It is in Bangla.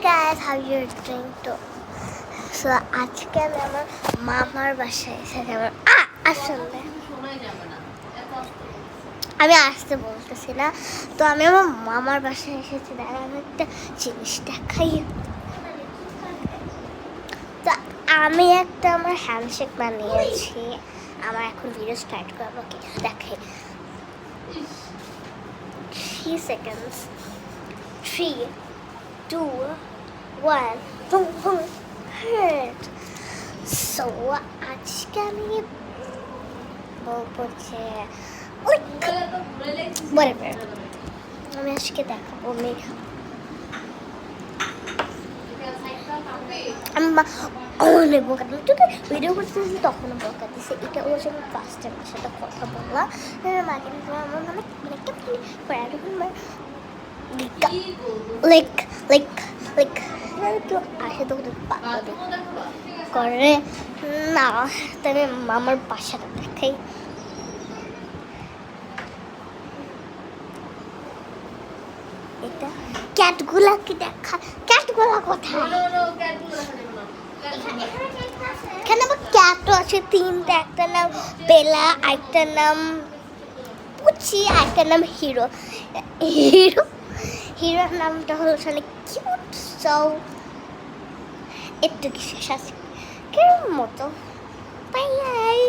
guys, how you're doing too? So আজকে আমি আমার মামার বাসায় এসেছি। আসলে আমি আসতে বলতেছি না, তো আমি আমার মামার বাসায় এসেছি। দাঁড়া আমি একটা জিনিস দেখাই। তো আমি একটা আমার হ্যান্ডশেক বানিয়েছি। আমার এখন ভিডিও স্টার্ট করবো, কি দেখাই। 3 seconds, 3, 2, 1, boom, boom, hurt. So আজকে আমি বলবো যে whatever, আমি আজকে দেখাবো আমি অনেক বোকা দিই। তোকে ভিডিও করতেছি তখনও বোকা দিছে। এটা ওর জন্য ফার্স্ট টাইম আমার সাথে কথা বললাম। মাকে আমার মানে লাইক লাইক লাইক তো আসে তো করে না। তবে আমার বাসাটা দেখাই। এটা ক্যাটগুলাকে দেখা। ক্যাটগুলা কোথায়? এখানে আবার ক্যাটও আছে তিনটা। একটা নাম বেলা, একটা নাম পুচি, একটা নাম হিরো। হিরোর নামটা হলো অনেক কিউট। সো একটু কিছু শাসিকের মতো। বাই।